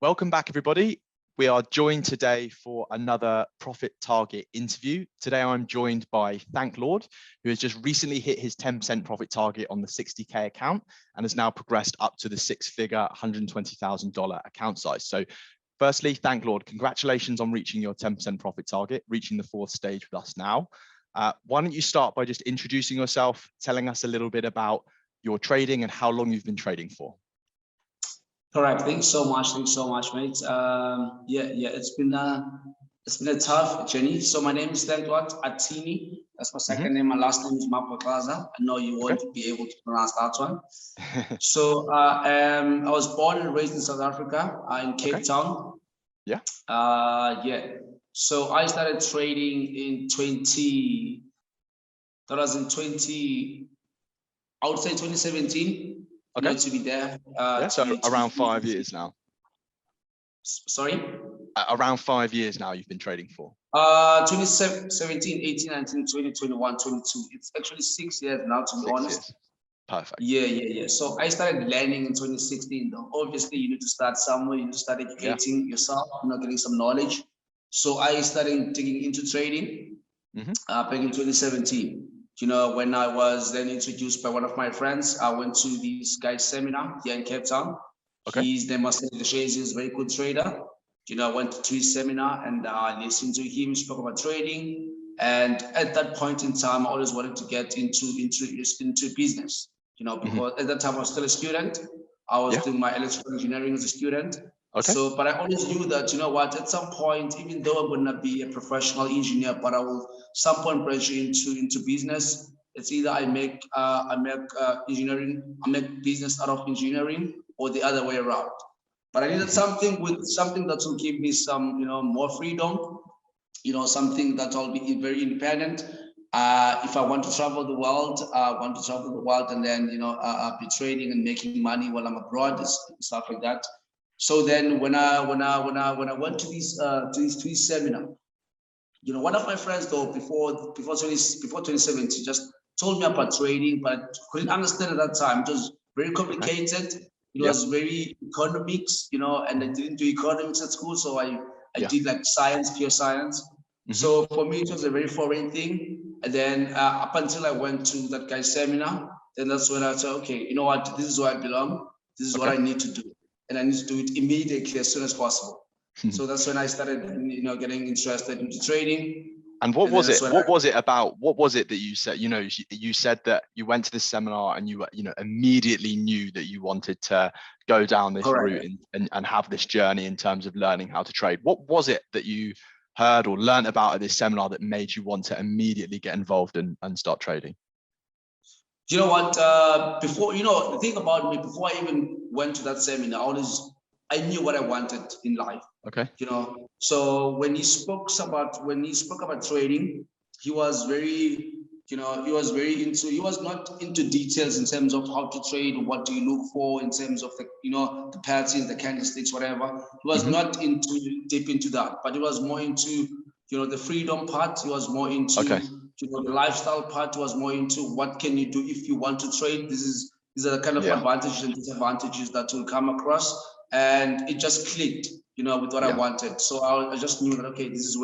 Welcome back, everybody. We are joined today for another Profit Target interview. Today, I'm joined by Thanklord, who has just recently hit his 10% profit target on the 60K account and has now progressed up to the six-figure $120,000 account size. So firstly, Thanklord, congratulations on reaching your 10% profit target, reaching the fourth stage with us now. Why don't you start by just introducing yourself, telling us a little bit about your trading and how long you've been trading for? Correct. Thanks so much, mate. It's been a tough journey. So my name is Thanklord Atini. That's my second name. My last name is Mapakaza. I know you won't be able to pronounce that one. So I was born and raised in South Africa, in Cape Town. Yeah. So I started trading in 2017. Okay. To be there. So around 5 years now. Sorry? Around 5 years now you've been trading for. 2017, 18, 19, 20, 21, 22. It's actually 6 years now, to be honest. Years. Perfect. Yeah. So I started learning in 2016 though. Obviously, you need to start somewhere, you need to start educating yourself, getting some knowledge. So I started digging into trading back in 2017. When I was then introduced by one of my friends, I went to this guy's seminar here in Cape Town. His name was he's a very good trader. I went to his seminar and I listened to him, spoke about trading. And at that point in time, I always wanted to get into business, because at that time I was still a student. I was doing my electrical engineering as a student. So, but I always knew that, at some point, even though I'm going to be a professional engineer, but I will some point branch into business. It's either I make business out of engineering or the other way around. But I needed something that will give me some, more freedom, something that I'll be very independent. If I want to travel the world, and then, I'll be trading and making money while I'm abroad and stuff like that. So then when I went to this seminar, one of my friends though before 2017 just told me about trading, but I couldn't understand at that time. It was very complicated. It was very economics, and I didn't do economics at school, so I did like science, pure science. So for me, it was a very foreign thing. And then up until I went to that guy's seminar, then that's when I said, okay, you know what, this is where I belong. This is what I need to do. And I need to do it immediately as soon as possible. So that's when I started, getting interested into trading. And what was it? What was it that you said? You said that you went to this seminar and you immediately knew that you wanted to go down this route and have this journey in terms of learning how to trade. What was it that you heard or learned about at this seminar that made you want to immediately get involved and start trading? You know what? Before, the thing about me, before I even went to that seminar, I knew what I wanted in life. So when he spoke about trading, he was very, he was not into details in terms of how to trade, what do you look for in terms of the patterns, the candlesticks, whatever. He was not deep into that, but he was more into, the freedom part. He was more into, the lifestyle part. Was more into what can you do if you want to trade. These are the kind of advantages and disadvantages that will come across, and it just clicked, with what I wanted. So I just knew that, okay, this is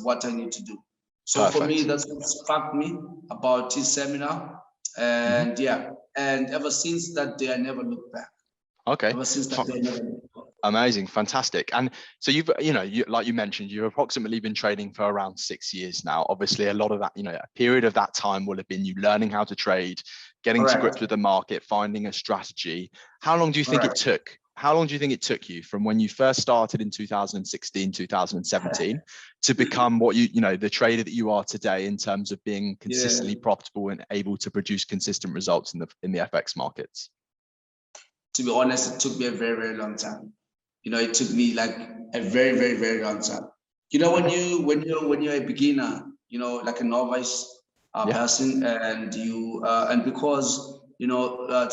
what I need to do. So for me, that's what sparked me about his seminar, and and ever since that day, I never looked back. Ever since that day, I never looked back. Amazing, fantastic. And so you've, like you mentioned, you've approximately been trading for around 6 years now. Obviously, a lot of that, a period of that time will have been you learning how to trade, getting to grips with the market, finding a strategy. How long do you think it took? How long do you think it took you from when you first started in 2016, 2017 to become what the trader that you are today in terms of being consistently profitable and able to produce consistent results in the FX markets? To be honest, it took me a very, very long time. It took me like a very, very, very long time. When you're a beginner, like a novice person, and because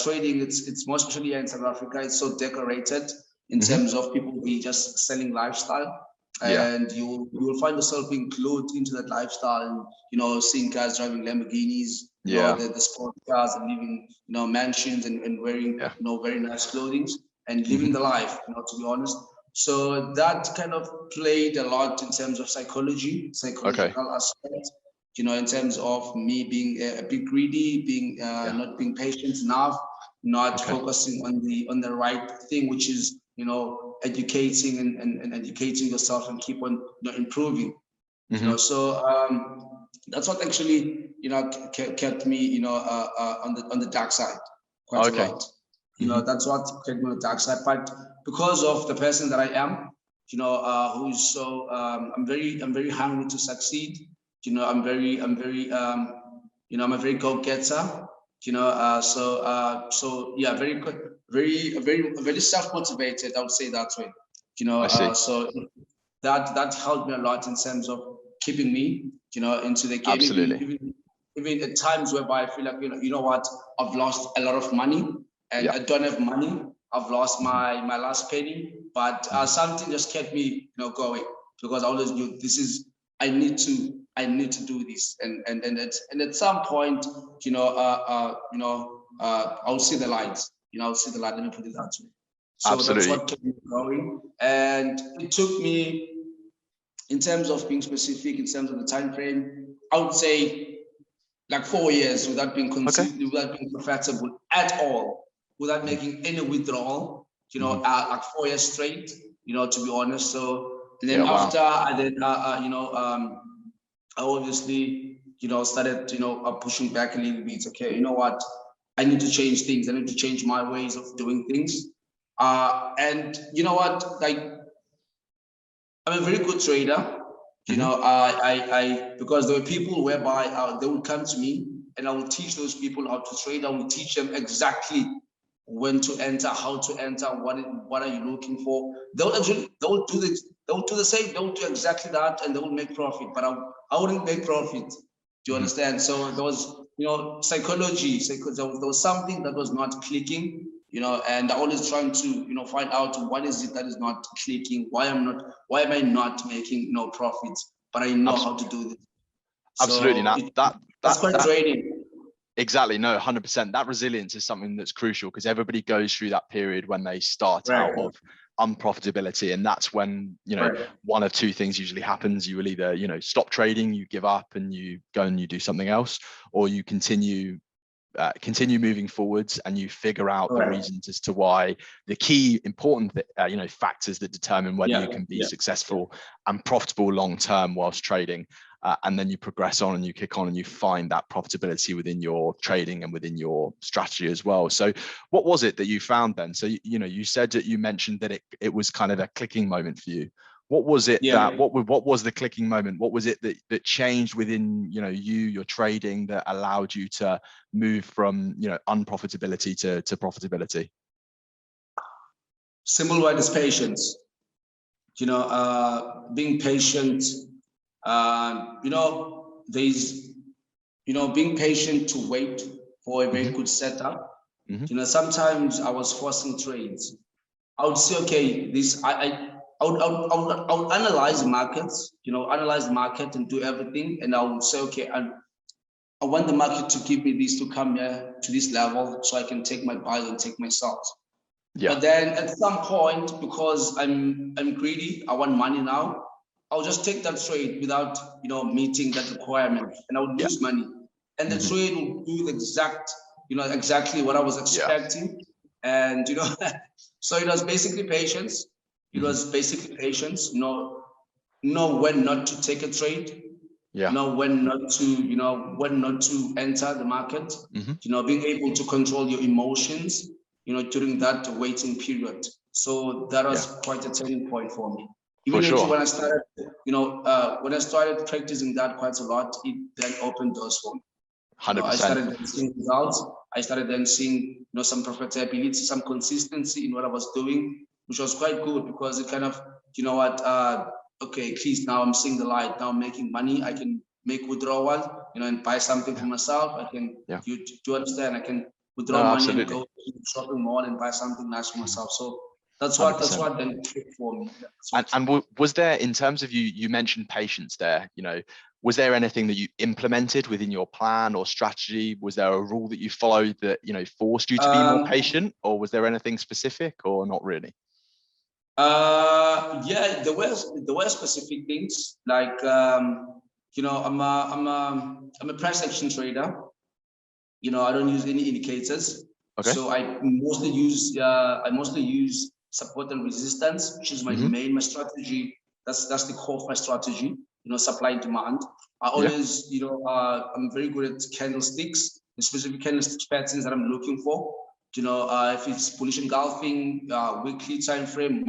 trading, it's more especially in South Africa, it's so decorated in terms of people be just selling lifestyle, and you will find yourself being glued into that lifestyle, and seeing guys driving Lamborghinis, the sport cars, and living mansions and wearing very nice clothing and living the life, to be honest. So that kind of played a lot in terms of psychological aspect, you know, in terms of me being a bit greedy, being not being patient enough, not focusing on the right thing, which is, you know, educating and educating yourself and keep on, you know, improving. You know, so that's what actually, you know, kept me, you know, on the dark side quite a lot. You know, that's what kept me on the dark side. But because of the person that I am, you know, who's so I'm very hungry to succeed. You know, I'm very you know, I'm a very go-getter. You know, so yeah, very self-motivated, I would say that way. You know, so that helped me a lot in terms of keeping me, you know, into the game. Absolutely. Even at times whereby I feel like, you know what, I've lost a lot of money and I don't have money. I've lost my last penny, but something just kept me, you know, going, because I always knew this is, I need to do this, and at some point, you know, I'll see the lights. You know, I'll see the light. Let me put it that way. So that's what kept me going, and it took me, in terms of being specific, in terms of the time frame, I would say like 4 years without being consistent, without being profitable at all, without making any withdrawal. You know, like 4 years straight. You know, to be honest. So and then after, I then you know, I obviously, you know, started, you know, pushing back a little bit. Okay, you know what? I need to change things. I need to change my ways of doing things. And you know what? Like, I'm a very good trader. You know, I because there were people whereby they would come to me and I would teach those people how to trade. I would teach them exactly when to enter, how to enter, what are you looking for. They'll do the same. They'll do exactly that, and they will make profit. But I wouldn't make profit. Do you understand? So there was, you know, psychology. There was something that was not clicking. You know, and I always trying to, you know, find out what is it that is not clicking. Why am I not making no profits? But I know how to do this. Absolutely. So that's quite draining. Exactly. No, 100%. That resilience is something that's crucial, because everybody goes through that period when they start out of unprofitability, and that's when, you know, one of two things usually happens. You will either, you know, stop trading, you give up and you go and you do something else, or you continue moving forwards and you figure out the reasons as to why, the key important you know, factors that determine whether you can be successful and profitable long term whilst trading. And then you progress on and you kick on and you find that profitability within your trading and within your strategy as well. So what was it that you found then? So, you know, you said that you mentioned that it was kind of a clicking moment for you. What was it that, what was the clicking moment? What was it that changed within, you know, your trading, that allowed you to move from, you know, unprofitability to profitability? Simple word is patience. You know, being patient. You know, there's, you know, being patient to wait for a very good setup. You know, sometimes I was forcing trades. I would say, okay, this I would analyze markets, you know, analyze the market and do everything, and I would say, okay, I want the market to give me this, to come here to this level, so I can take my buys and take my sells. But then at some point, because I'm greedy, I want money now, I'll just take that trade without, you know, meeting that requirement, and I would lose money. And the trade will do the exactly what I was expecting. And, you know, so it was basically patience. It was basically patience. Know when not to take a trade. Know when not to enter the market. You know, being able to control your emotions, you know, during that waiting period. So that was quite a turning point for me. Even when I started, you know, when I started practicing that quite a lot, it then opened doors for me. 100%. You know, I started then seeing results. I started then seeing, you know, some profitability, some consistency in what I was doing, which was quite good, because it kind of, you know what, okay, at least now I'm seeing the light. Now I'm making money. I can make withdrawal, you know, and buy something for myself. I can, you understand? I can withdraw money and go to the shopping mall and buy something nice for myself. So that's what then clicked for me. And was there, in terms of you mentioned patience there, you know, was there anything that you implemented within your plan or strategy? Was there a rule that you followed that, you know, forced you to be more patient, or was there anything specific, or not really? Yeah, there were specific things like you know, I'm a price action trader. You know, I don't use any indicators. Okay. So I mostly use support and resistance, which is my my strategy. That's the core of my strategy. You know, supply and demand. I always, you know, I'm very good at candlesticks, the specific candlestick patterns that I'm looking for. You know, if it's bullish engulfing, weekly time frame,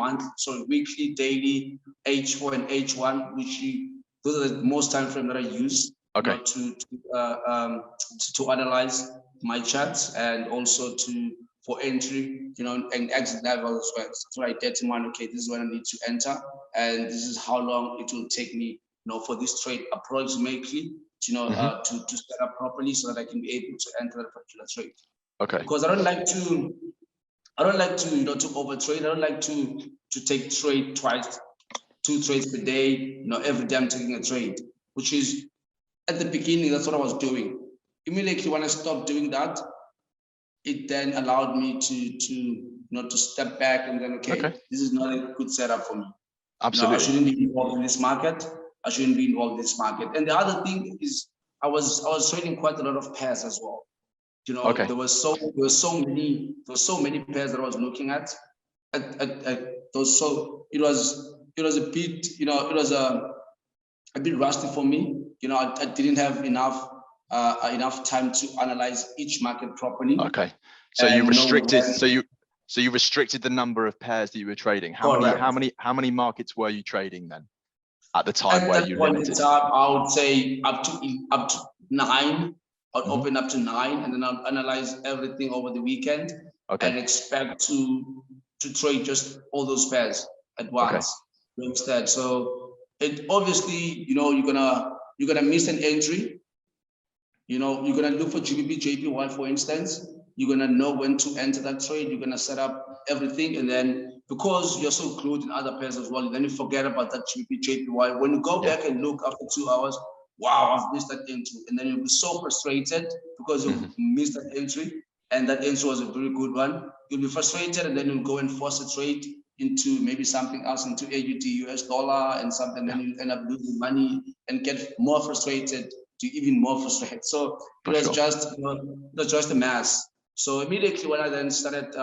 weekly, daily, H4 and H1, those are the most time frame that I use. Okay. You know, to analyze my charts and also for entry, you know, and exit level as well. So I determine, okay, this is when I need to enter, and this is how long it will take me, you know, for this trade approximately, you know, to set up properly so that I can be able to enter that particular trade. Okay. Because I don't like to, you know, to overtrade. I don't like to take trade twice, 2 trades per day. You know, every day I'm taking a trade, which is at the beginning, that's what I was doing. Immediately when I stopped doing that, it then allowed me to you know, to step back and then, okay, this is not a good setup for me. Absolutely. You know, I shouldn't be involved in this market. I shouldn't be involved in this market. And the other thing is, I was trading quite a lot of pairs as well. You know, there were so many pairs that I was looking at. So it was a bit, you know, it was a bit rusty for me. You know, I didn't have enough time to analyze each market properly. Okay, so you restricted. So you restricted the number of pairs that you were trading. How many markets were you trading then at the time where you limited? I would say up to 9. I'd open up to 9, and then I'll analyze everything over the weekend. And expect to trade just all those pairs at once. You understand? So it obviously, you know, you're gonna miss an entry. You know, you're gonna look for GBP, JPY, for instance. You're gonna know when to enter that trade. You're gonna set up everything, and then because you're so glued in other pairs as well, then you forget about that GBP, JPY. When you go back and look after 2 hours, wow, I've missed that entry, and then you'll be so frustrated because you missed that entry, and that entry was a very good one. You'll be frustrated, and then you'll go and force a trade into maybe something else, into AUD, US dollar, and something. Then you end up losing money and get more frustrated. To even more frustrated. So it was just, you know, it was just a mess. So immediately when I then started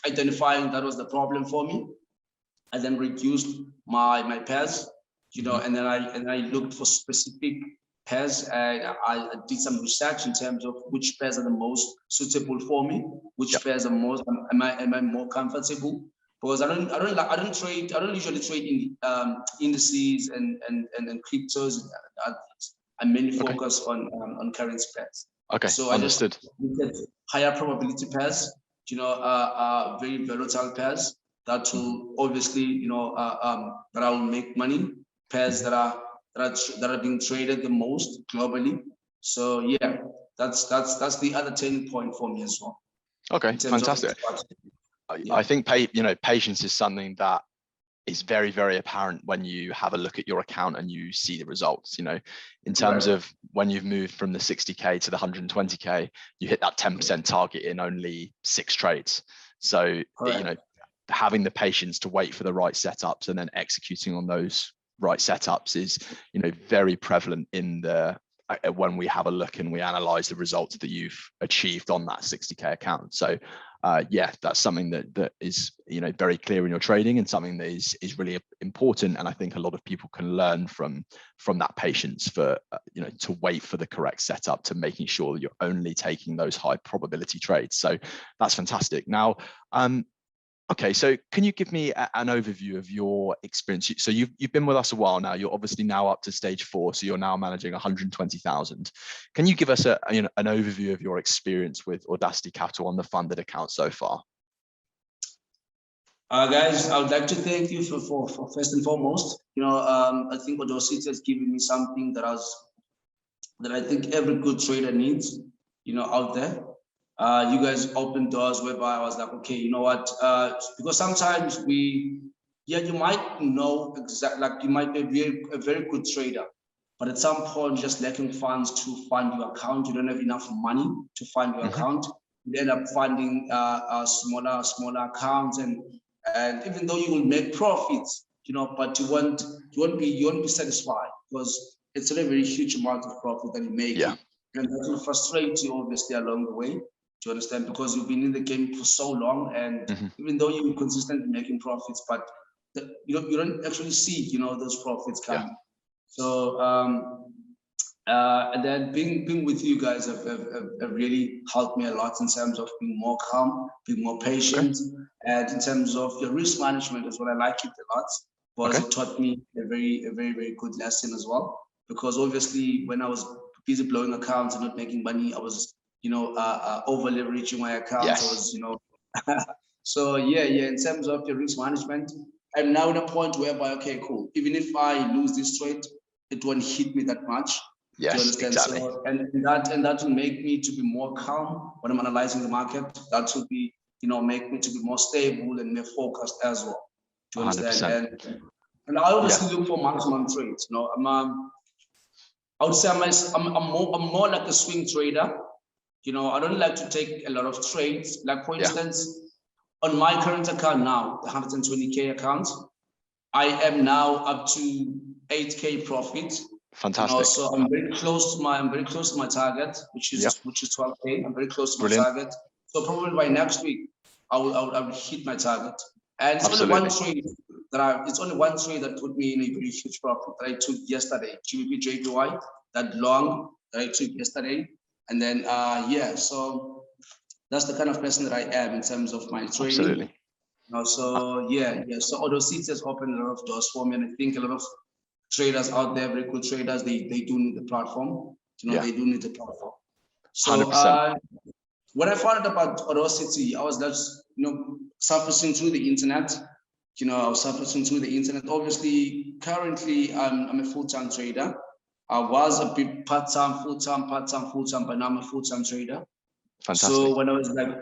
identifying that was the problem for me, I then reduced my pairs, you know, and then I looked for specific pairs, and I did some research in terms of which pairs are the most suitable for me, which pairs are most am I more comfortable. Because I don't usually trade in indices and cryptos and other things. I mainly focus on currency pairs. So understood. I just look at higher probability pairs, you know, very volatile pairs that will obviously, you know, that I will make money. Pairs that are being traded the most globally. So yeah, that's the other turning point for me as well. Okay, fantastic. I think patience is something that is very, very apparent when you have a look at your account and you see the results. You know, in terms of when you've moved from the 60K to the 120K, you hit that 10% target in only 6 trades. So, you know, having the patience to wait for the right setups and then executing on those right setups is, you know, very prevalent in when we have a look and we analyze the results that you've achieved on that 60K account. So yeah, that's something that is, you know, very clear in your trading and something that is really important. And I think a lot of people can learn from that patience for, you know, to wait for the correct setup, to making sure that you're only taking those high probability trades. So that's fantastic. Now, okay, so can you give me an overview of your experience? So you've been with us a while now. You're obviously now up to stage 4, so you're now managing 120,000. Can you give us an overview of your experience with AudaCity Capital on the funded account so far? Guys, I would like to thank you for first and foremost. You know, I think AudaCity has given me something that I think every good trader needs, you know, out there. You guys opened doors whereby I was like, okay, you know what? Because sometimes you might know exactly, like you might be a very good trader, but at some point you're just lacking funds to fund your account. You don't have enough money to fund your account. You end up funding smaller accounts, and And even though you will make profits, but you won't be satisfied, because it's a very huge amount of profit that you make. Yeah. And that will frustrate you obviously along the way. Do you understand? Because you've been in the game for so long, and even though you're consistently making profits, but you don't actually see those profits coming. So and then being with you guys have really helped me a lot in terms of being more calm, being more patient, and in terms of your risk management as well. I like it a lot, because it taught me a very good lesson as well. Because obviously when I was busy blowing accounts and not making money, I was over leveraging my accounts. I was so in terms of your risk management, I'm now in a point whereby, okay, cool, even if I lose this trade, it won't hit me that much. Yes, do you understand? exactly. So, and that will make me to be more calm when I'm analyzing the market. That will be, make me to be more stable and more focused as well. Do you understand? 100%. And I obviously look for maximum trades. I would say I'm more like a swing trader. I don't like to take a lot of trades. Like for instance, on my current account now, the 120K account, I am now up to 8K profit. Fantastic. So I'm very close to my target, which is 12K. I'm very close to my target. So probably by next week, I will hit my target. And it's only one trade that put me in a very huge profit that I took yesterday. GBP JPY, that long that I took yesterday. And then so that's the kind of person that I am in terms of my trading. Absolutely. So AudaCity has opened a lot of doors for me, and I think a lot of traders out there, very good traders, they do need the platform. They do need the platform. So 100%. when I found out about AudaCity, I was just surfacing through the internet. I was surfacing through the internet. Obviously, currently I'm a full-time trader. I was a bit part-time, full-time, but now I'm a full-time trader. Fantastic. So when I was like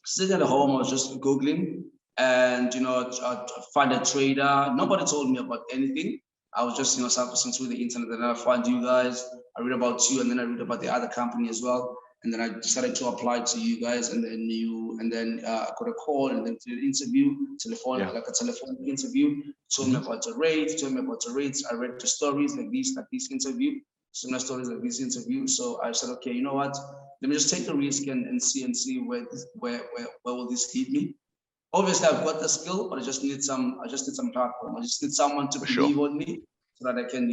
sitting at home, I was just Googling, and I find a trader. Nobody told me about anything. I was just surfacing through the internet, and then I find you guys. I read about you, and then I read about the other company as well. And then I decided to apply to you guys, and then I got a call, and then to an interview, like a telephone interview. Told me about the rates, I read the stories like this interview, similar stories like this interview. So I said, okay, you know what? Let me just take the risk and see where will this lead me. Obviously, I've got the skill, but I just need some platform. I just need someone to believe on me, so that I can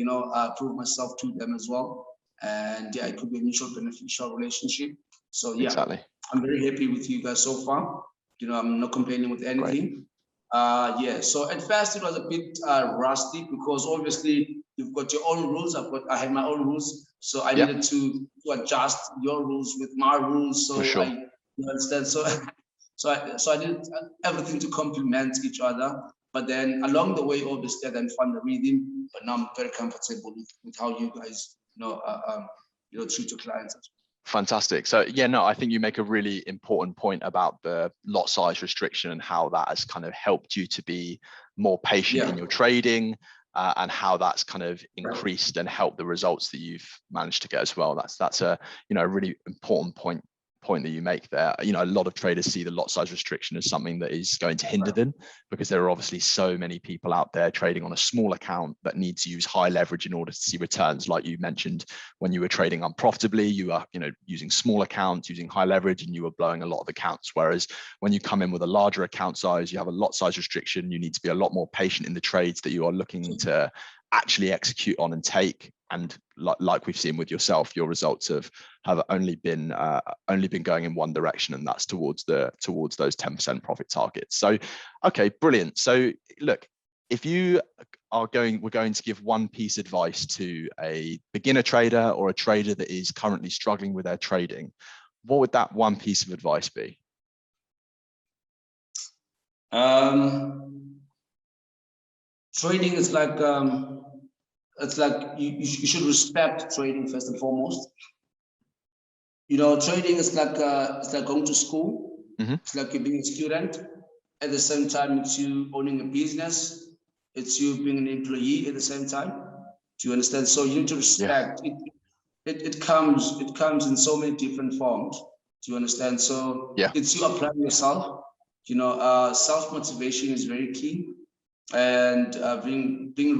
prove myself to them as well. And it could be a mutual beneficial relationship. So I'm very happy with you guys so far. I'm not complaining with anything. So at first it was a bit rusty, because obviously you've got your own rules. I had my own rules, so I needed to adjust your rules with my rules. So you understand. So I did everything to complement each other. But then along the way, obviously, I then found the rhythm. But now I'm very comfortable with how you guys treat your clients. Fantastic. So I think you make a really important point about the lot size restriction and how that has kind of helped you to be more patient in your trading, and how that's kind of increased and helped the results that you've managed to get as well. That's a really important point that you make there. A lot of traders see the lot size restriction as something that is going to hinder them, because there are obviously so many people out there trading on a small account that need to use high leverage in order to see returns. Like you mentioned, when you were trading unprofitably, you are using small accounts, using high leverage, and you were blowing a lot of accounts. Whereas when you come in with a larger account size, you have a lot size restriction, you need to be a lot more patient in the trades that you are looking to actually execute on and take. And like we've seen with yourself, your results have only been going in one direction, and that's towards those 10% profit targets. So, okay, brilliant. So look, if you we're going to give one piece of advice to a beginner trader or a trader that is currently struggling with their trading, what would that one piece of advice be? Trading is like it's like you should respect trading first and foremost. Trading is like going to school. It's like you being a student. At the same time, it's you owning a business. It's you being an employee at the same time. Do you understand? So you need to respect. It comes in so many different forms. Do you understand? So it's you applying yourself. Self-motivation is very key, and being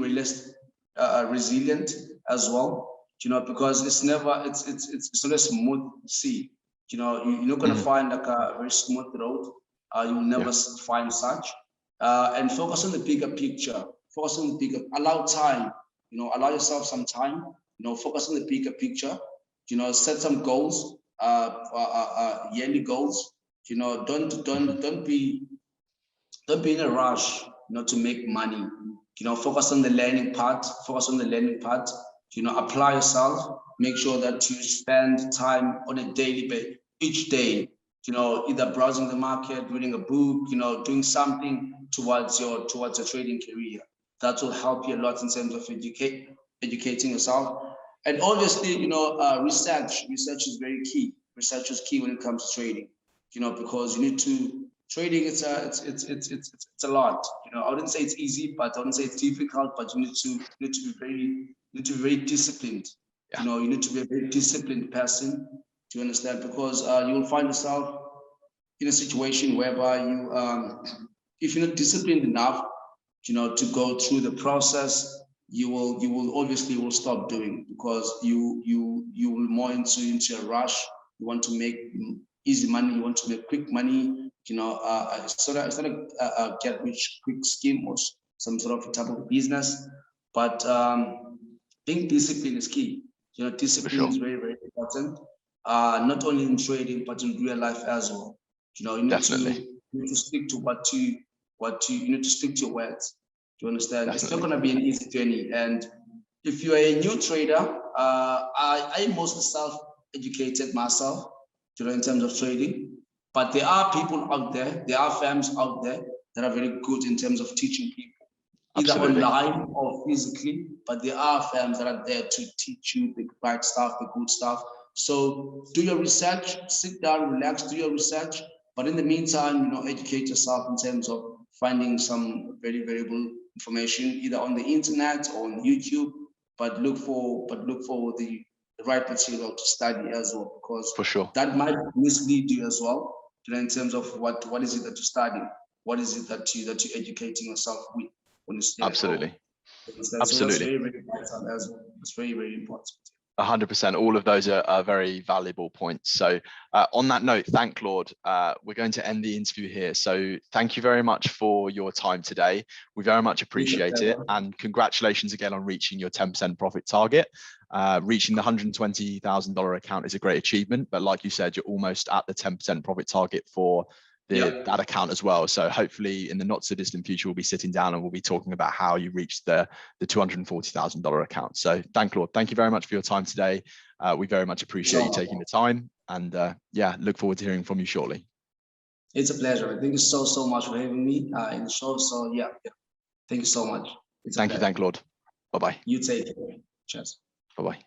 resilient as well. Because it's not a smooth sea. You're not going to find like a very smooth road. You'll never find such. And focus on the bigger picture. Focus on the bigger. Allow time. Allow yourself some time. Focus on the bigger picture. Set some goals. Yearly goals. Don't be in a rush. To make money. Focus on the learning part. Focus on the learning part. Apply yourself. Make sure that you spend time on a daily basis, each day. Either browsing the market, reading a book. Doing something towards your trading career. That will help you a lot in terms of educating yourself. And obviously, research. Research is very key. Research is key when it comes to trading. Because you need to. Trading, it's a lot. I wouldn't say it's easy, but I wouldn't say it's difficult. But you need to be very disciplined. Yeah. You need to be a very disciplined person. Do you understand? Because you will find yourself in a situation whereby you, if you're not disciplined enough, to go through the process, you will obviously stop doing, because you will more into a rush. You want to make easy money. You want to make quick money. It's not a get rich quick scheme or some sort of type of business, but being disciplined is key. Discipline is very, very important. Not only in trading, but in real life as well. You need to stick to what you need to stick to your words. Do you understand? Definitely. It's not going to be an easy journey. And if you are a new trader, I mostly self-educated myself, in terms of trading. But there are people out there, there are firms out there that are very good in terms of teaching people, either online or physically. But there are firms that are there to teach you the right stuff, the good stuff. So do your research, sit down, relax, do your research. But in the meantime, educate yourself in terms of finding some very valuable information, either on the internet or on YouTube. But look for the right material to study as well, because that might mislead you as well. In terms of what is it that you're studying, what is it that you're educating yourself with when you stay Absolutely. So that's very, very important as well. It's very, very important. 100%. All of those are very valuable points. So on that note, Thanklord, we're going to end the interview here. So thank you very much for your time today. We very much appreciate it. And congratulations again on reaching your 10% profit target. Reaching the $120,000 account is a great achievement. But like you said, you're almost at the 10% profit target for that account as well. So hopefully in the not so distant future, we'll be sitting down and we'll be talking about how you reached the $240,000 account. So Thanklord, thank you very much for your time today. We very much appreciate you taking the time, and look forward to hearing from you shortly. It's a pleasure. Thank you so much for having me in the show. So thank you so much. Thank you, Thanklord. Bye-bye. You take care. Cheers. Bye-bye.